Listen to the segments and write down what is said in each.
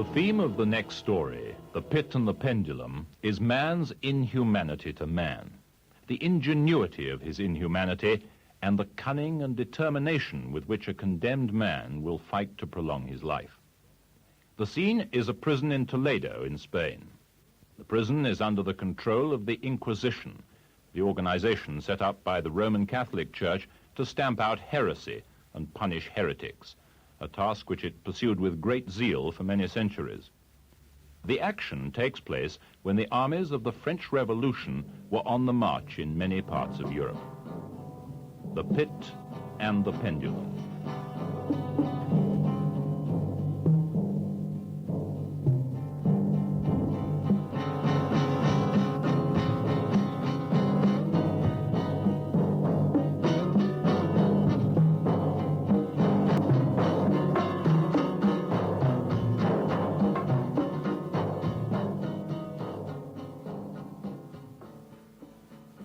The theme of the next story, The Pit and the Pendulum, is man's inhumanity to man, the ingenuity of his inhumanity, and the cunning and determination with which a condemned man will fight to prolong his life. The scene is a prison in Toledo in Spain. The prison is under the control of the Inquisition, the organization set up by the Roman Catholic Church to stamp out heresy and punish heretics, a task which it pursued with great zeal for many centuries. The action takes place when the armies of the French Revolution were on the march in many parts of Europe. The Pit and the Pendulum.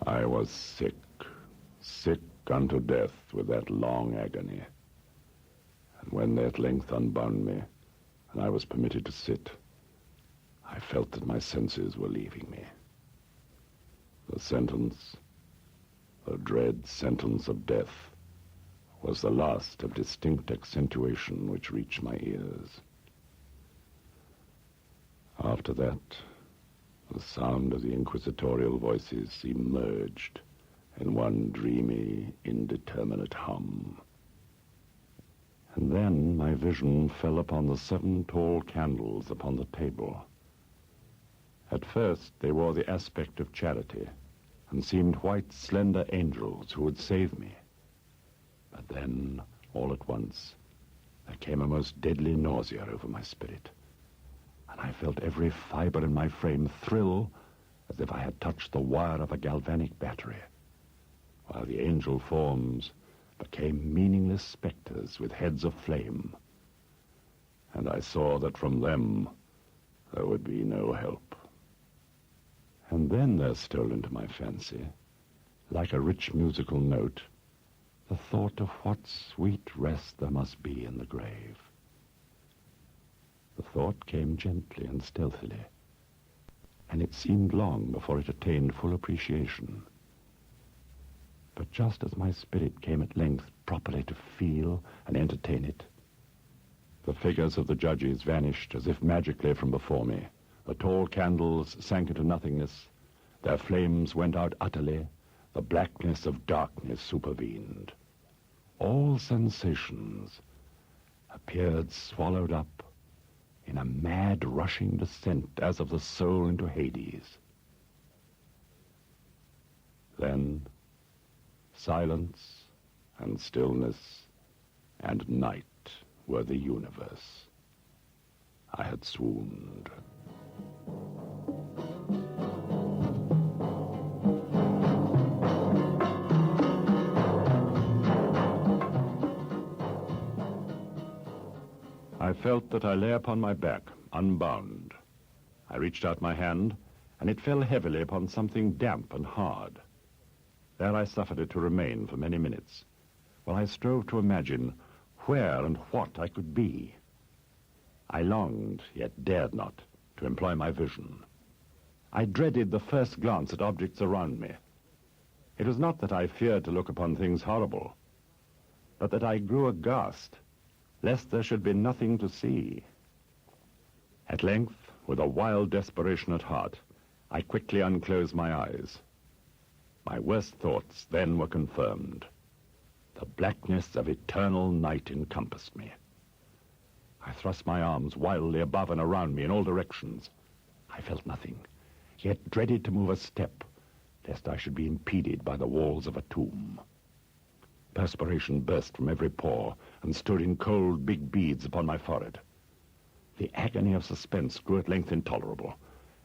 I was sick unto death with that long agony. And when they at length unbound me, and I was permitted to sit, I felt that my senses were leaving me. The sentence, the dread sentence of death, was the last of distinct accentuation which reached my ears. After that, the sound of the inquisitorial voices seemed merged in one dreamy, indeterminate hum. And then my vision fell upon the 7 tall candles upon the table. At first they wore the aspect of charity, and seemed white, slender angels who would save me. But then, all at once, there came a most deadly nausea over my spirit, and I felt every fiber in my frame thrill as if I had touched the wire of a galvanic battery, while the angel forms became meaningless specters with heads of flame, and I saw that from them there would be no help. And then there stole into my fancy, like a rich musical note, the thought of what sweet rest there must be in the grave. The thought came gently and stealthily, and it seemed long before it attained full appreciation. But just as my spirit came at length properly to feel and entertain it, the figures of the judges vanished as if magically from before me. The tall candles sank into nothingness, their flames went out utterly, the blackness of darkness supervened. All sensations appeared swallowed up in a mad rushing descent as of the soul into Hades. Then silence and stillness and night were the universe. I had swooned. I felt that I lay upon my back, unbound. I reached out my hand, and it fell heavily upon something damp and hard. There I suffered it to remain for many minutes, while I strove to imagine where and what I could be. I longed, yet dared not, to employ my vision. I dreaded the first glance at objects around me. It was not that I feared to look upon things horrible, but that I grew aghast, lest there should be nothing to see. At length, with a wild desperation at heart, I quickly unclosed my eyes. My worst thoughts then were confirmed. The blackness of eternal night encompassed me. I thrust my arms wildly above and around me in all directions. I felt nothing, yet dreaded to move a step, lest I should be impeded by the walls of a tomb. Perspiration burst from every pore and stood in cold, big beads upon my forehead. The agony of suspense grew at length intolerable,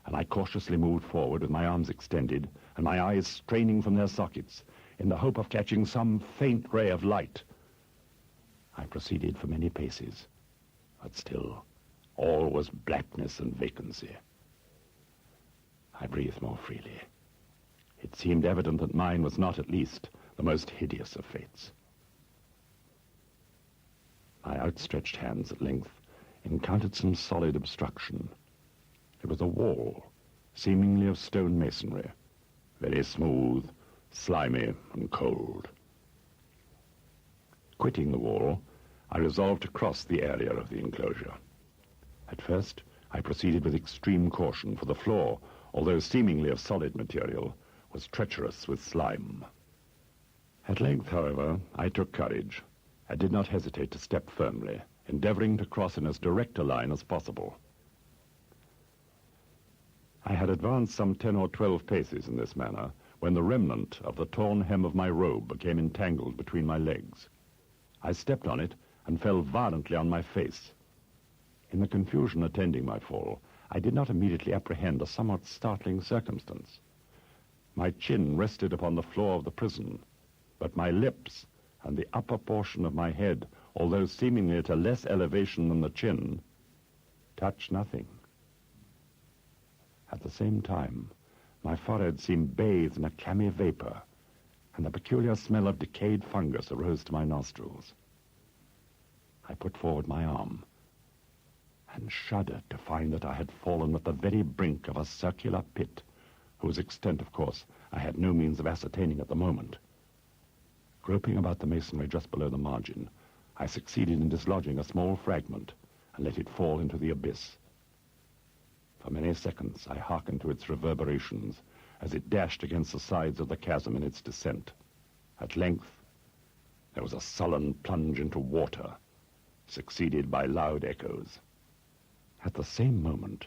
and I cautiously moved forward with my arms extended and my eyes straining from their sockets in the hope of catching some faint ray of light. I proceeded for many paces, but still all was blackness and vacancy. I breathed more freely. It seemed evident that mine was not, at least, the most hideous of fates. My outstretched hands at length encountered some solid obstruction. It was a wall, seemingly of stone masonry, very smooth, slimy, and cold. Quitting the wall, I resolved to cross the area of the enclosure. At first, I proceeded with extreme caution, for the floor, although seemingly of solid material, was treacherous with slime. At length, however, I took courage. I did not hesitate to step firmly, endeavoring to cross in as direct a line as possible. I had advanced some 10 or 12 paces in this manner when the remnant of the torn hem of my robe became entangled between my legs. I stepped on it and fell violently on my face. In the confusion attending my fall, I did not immediately apprehend a somewhat startling circumstance. My chin rested upon the floor of the prison, but my lips and the upper portion of my head, although seemingly at a less elevation than the chin, touched nothing. At the same time, my forehead seemed bathed in a clammy vapor, and the peculiar smell of decayed fungus arose to my nostrils. I put forward my arm and shuddered to find that I had fallen at the very brink of a circular pit, whose extent, of course, I had no means of ascertaining at the moment. Groping about the masonry just below the margin, I succeeded in dislodging a small fragment and let it fall into the abyss. For many seconds I hearkened to its reverberations as it dashed against the sides of the chasm in its descent. At length, there was a sullen plunge into water, succeeded by loud echoes. At the same moment,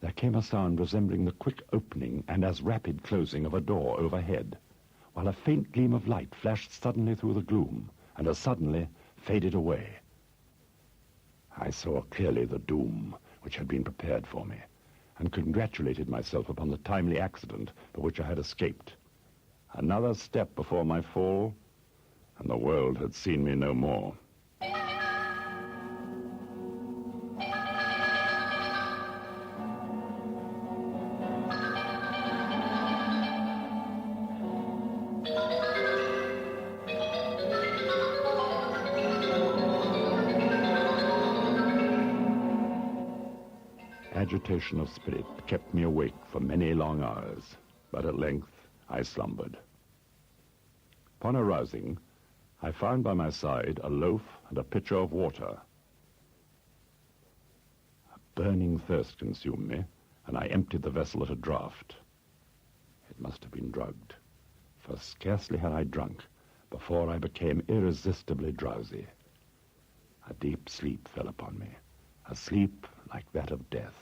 there came a sound resembling the quick opening and as rapid closing of a door overhead, while a faint gleam of light flashed suddenly through the gloom and as suddenly faded away. I saw clearly the doom which had been prepared for me, and congratulated myself upon the timely accident by which I had escaped. Another step before my fall, and the world had seen me no more. Agitation of spirit kept me awake for many long hours, but at length I slumbered. Upon arousing, I found by my side a loaf and a pitcher of water. A burning thirst consumed me, and I emptied the vessel at a draught. It must have been drugged, for scarcely had I drunk before I became irresistibly drowsy. A deep sleep fell upon me, a sleep like that of death.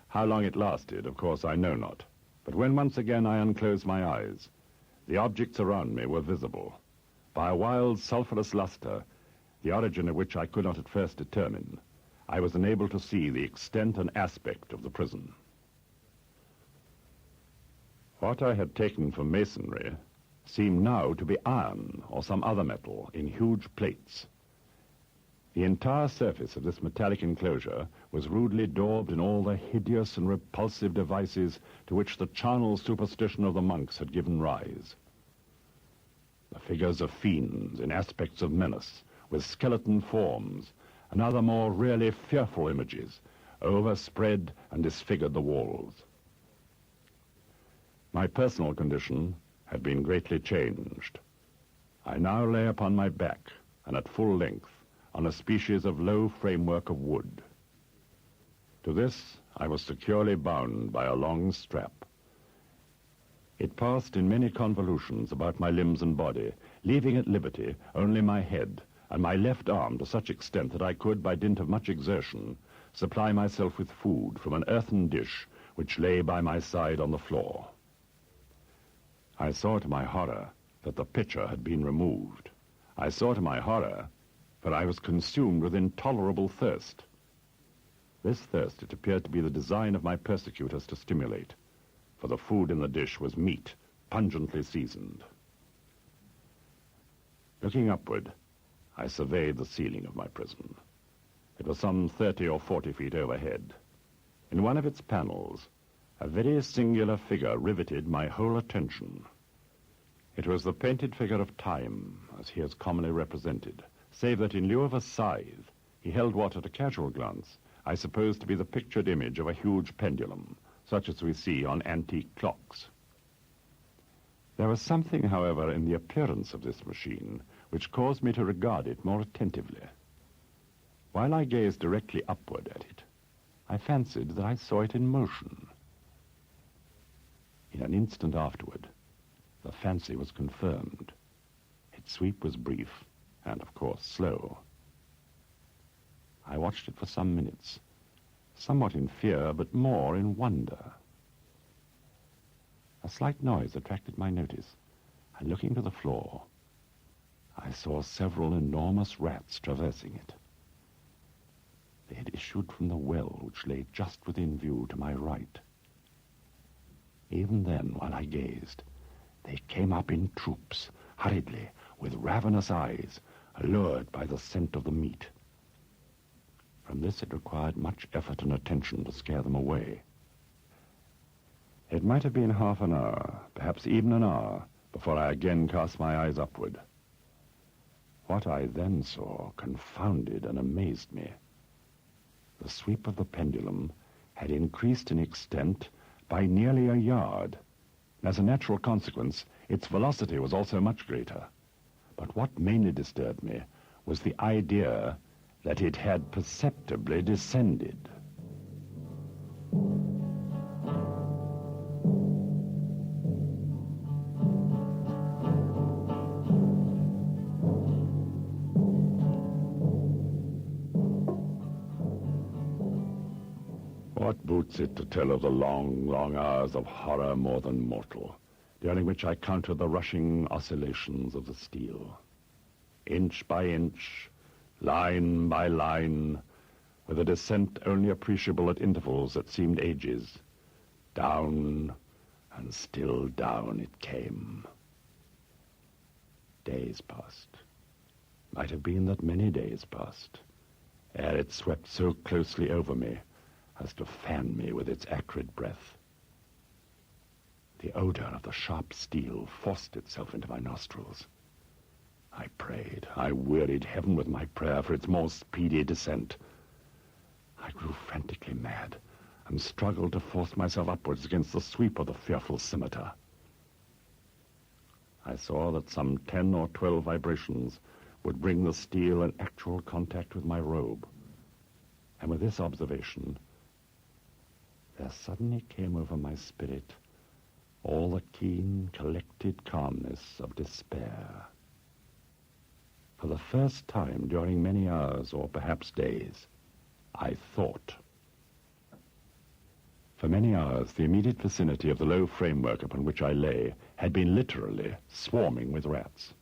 How long it lasted, of course, I know not, but when once again I unclosed my eyes, the objects around me were visible. By a wild sulphurous luster, the origin of which I could not at first determine, I was enabled to see the extent and aspect of the prison. What I had taken for masonry seemed now to be iron or some other metal in huge plates. The entire surface of this metallic enclosure was rudely daubed in all the hideous and repulsive devices to which the charnel superstition of the monks had given rise. The figures of fiends in aspects of menace, with skeleton forms, and other more really fearful images, overspread and disfigured the walls. My personal condition had been greatly changed. I now lay upon my back, and at full length, on a species of low framework of wood. To this I was securely bound by a long strap. It passed in many convolutions about my limbs and body, leaving at liberty only my head and my left arm to such extent that I could, by dint of much exertion, supply myself with food from an earthen dish which lay by my side on the floor. I saw to my horror that the pitcher had been removed. I saw to my horror that I was consumed with intolerable thirst. This thirst it appeared to be the design of my persecutors to stimulate, for the food in the dish was meat, pungently seasoned. Looking upward, I surveyed the ceiling of my prison. It was some 30 or 40 feet overhead. In one of its panels, a very singular figure riveted my whole attention. It was the painted figure of Time, as he is commonly represented, save that in lieu of a scythe, He held what, at a casual glance, I supposed to be the pictured image of a huge pendulum, such as we see on antique clocks. There was something, however, in the appearance of this machine which caused me to regard it more attentively. While I gazed directly upward at it, I fancied that I saw it in motion. In an instant afterward, the fancy was confirmed. Its sweep was brief and, of course, slow. I watched it for some minutes, somewhat in fear, but more in wonder. A slight noise attracted my notice, and looking to the floor, I saw several enormous rats traversing it. They had issued from the well which lay just within view to my right. Even then, while I gazed, they came up in troops, hurriedly, with ravenous eyes, allured by the scent of the meat. From this it required much effort and attention to scare them away. It might have been half an hour, perhaps even an hour, before I again cast my eyes upward. What I then saw confounded and amazed me. The sweep of the pendulum had increased in extent by nearly a yard. As a natural consequence, its velocity was also much greater. But what mainly disturbed me was the idea that it had perceptibly descended. What boots it to tell of the long, long hours of horror more than mortal, during which I counted the rushing oscillations of the steel. Inch by inch, line by line, with a descent only appreciable at intervals that seemed ages, down and still down it came. Days passed. Might have been that many days passed, ere it swept so closely over me as to fan me with its acrid breath. The odor of the sharp steel forced itself into my nostrils. I prayed, I wearied heaven with my prayer for its more speedy descent. I grew frantically mad and struggled to force myself upwards against the sweep of the fearful scimitar. I saw that some 10 or 12 vibrations would bring the steel in actual contact with my robe. And with this observation, there suddenly came over my spirit all the keen, collected calmness of despair. For the first time during many hours, or perhaps days, I thought. For many hours, the immediate vicinity of the low framework upon which I lay had been literally swarming with rats.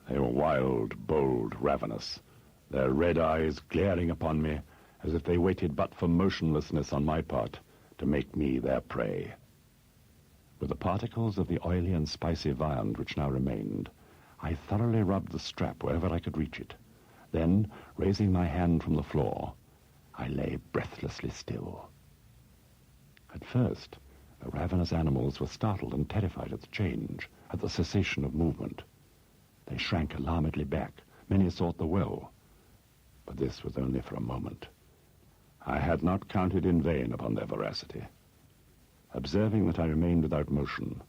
They were wild, bold, ravenous, their red eyes glaring upon me as if they waited but for motionlessness on my part to make me their prey. With the particles of the oily and spicy viand which now remained, I thoroughly rubbed the strap wherever I could reach it. Then, raising my hand from the floor, I lay breathlessly still. At first, the ravenous animals were startled and terrified at the change, at the cessation of movement. They shrank alarmedly back. Many sought the well. But this was only for a moment. I had not counted in vain upon their voracity. Observing that I remained without motion,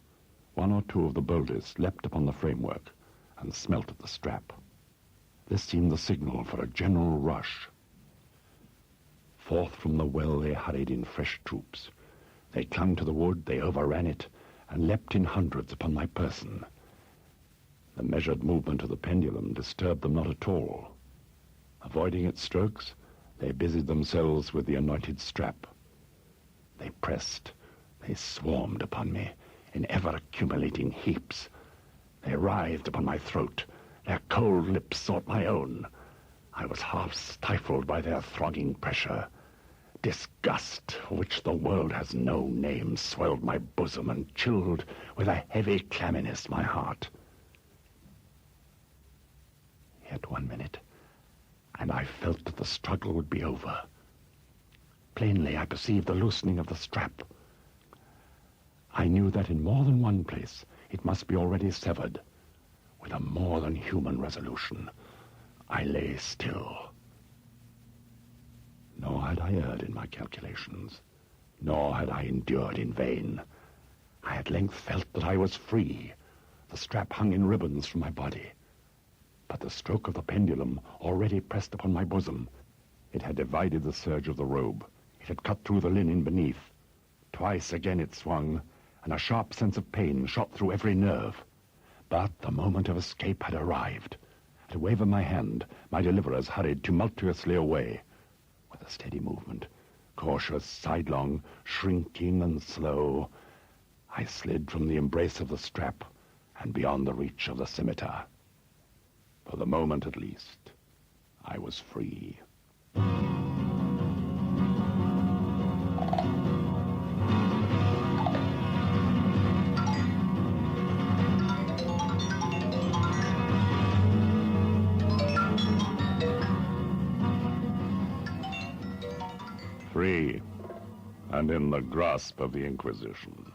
one or two of the boldest leapt upon the framework and smelt at the strap. This seemed the signal for a general rush. Forth from the well they hurried in fresh troops. They clung to the wood, they overran it, and leapt in hundreds upon my person. The measured movement of the pendulum disturbed them not at all. Avoiding its strokes, they busied themselves with the anointed strap. They pressed, they swarmed upon me in ever-accumulating heaps. They writhed upon my throat. Their cold lips sought my own. I was half stifled by their throbbing pressure. Disgust, for which the world has no name, swelled my bosom and chilled with a heavy clamminess my heart. Yet 1 minute, and I felt that the struggle would be over. Plainly, I perceived the loosening of the strap. I knew that in more than one place it must be already severed. With a more than human resolution, I lay still, I erred in my calculations, nor had I endured in vain. I at length felt that I was free. The strap hung in ribbons from my body. But the stroke of the pendulum already pressed upon my bosom. It had divided the serge of the robe. It had cut through the linen beneath. Twice again it swung, and a sharp sense of pain shot through every nerve. But the moment of escape had arrived. At a wave of my hand, my deliverers hurried tumultuously away. With a steady movement, cautious, sidelong, shrinking and slow, I slid from the embrace of the strap and beyond the reach of the scimitar. For the moment at least, I was free. 3, and in the grasp of the Inquisition.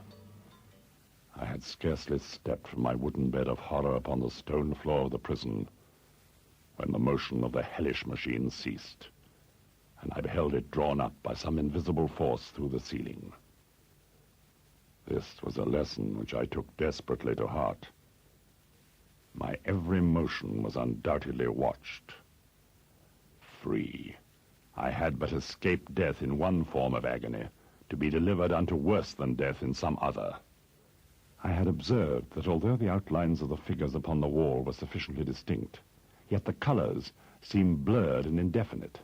I had scarcely stepped from my wooden bed of horror upon the stone floor of the prison when the motion of the hellish machine ceased, and I beheld it drawn up by some invisible force through the ceiling. This was a lesson which I took desperately to heart. My every motion was undoubtedly watched. Free. I had but escaped death in one form of agony, to be delivered unto worse than death in some other. I had observed that although the outlines of the figures upon the wall were sufficiently distinct, yet the colors seemed blurred and indefinite.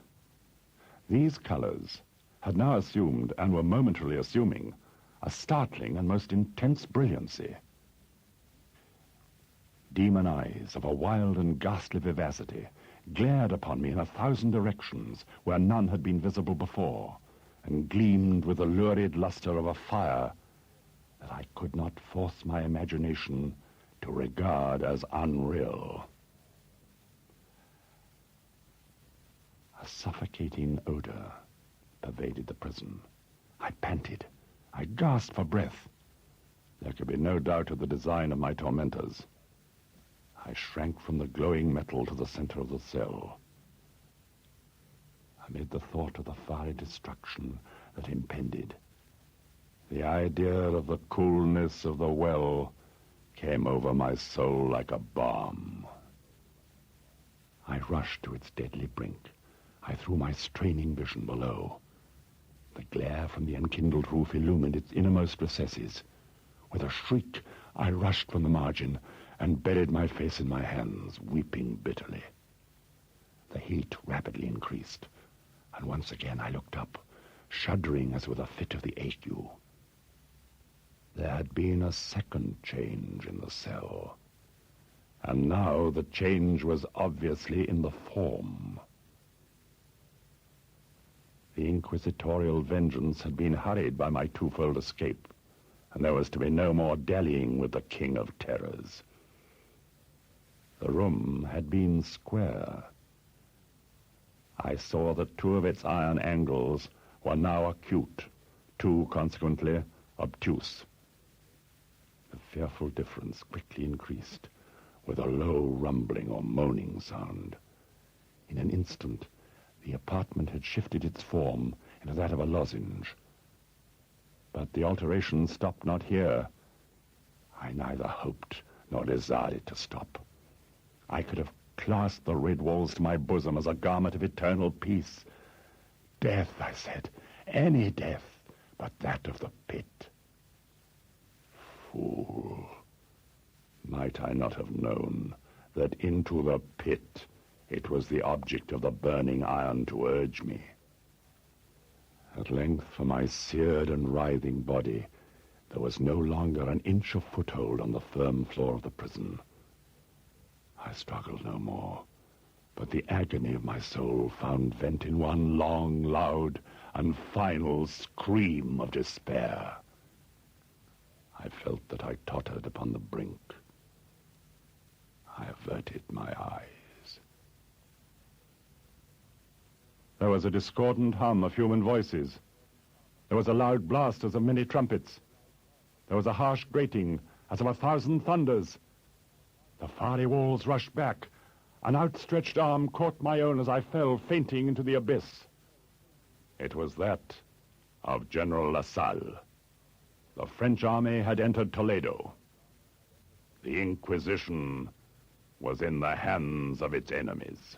These colors had now assumed, and were momentarily assuming, a startling and most intense brilliancy. Demon eyes of a wild and ghastly vivacity glared upon me in 1,000 directions where none had been visible before, and gleamed with the lurid luster of a fire that I could not force my imagination to regard as unreal. A suffocating odor pervaded the prison. I panted. I gasped for breath. There could be no doubt of the design of my tormentors. I shrank from the glowing metal to the center of the cell. Amid the thought of the fiery destruction that impended, the idea of the coolness of the well came over my soul like a balm. I rushed to its deadly brink. I threw my straining vision below. The glare from the enkindled roof illumined its innermost recesses. With a shriek, I rushed from the margin and buried my face in my hands, weeping bitterly. The heat rapidly increased, and once again I looked up, shuddering as with a fit of the ague. There had been a second change in the cell, and now the change was obviously in the form. The inquisitorial vengeance had been hurried by my twofold escape, and there was to be no more dallying with the King of Terrors. The room had been square. I saw that 2 of its iron angles were now acute, 2 consequently obtuse. The fearful difference quickly increased with a low rumbling or moaning sound. In an instant, the apartment had shifted its form into that of a lozenge. But the alteration stopped not here. I neither hoped nor desired it to stop. I could have clasped the red walls to my bosom as a garment of eternal peace. Death, I said, any death but that of the pit. Fool, might I not have known that into the pit it was the object of the burning iron to urge me? At length, for my seared and writhing body, there was no longer an inch of foothold on the firm floor of the prison. I struggled no more, but the agony of my soul found vent in one long, loud, and final scream of despair. I felt that I tottered upon the brink. I averted my eyes. There was a discordant hum of human voices. There was a loud blast as of many trumpets. There was a harsh grating as of 1,000 thunders. The fiery walls rushed back. An outstretched arm caught my own as I fell fainting into the abyss. It was that of General Lassalle. The French army had entered Toledo. The Inquisition was in the hands of its enemies.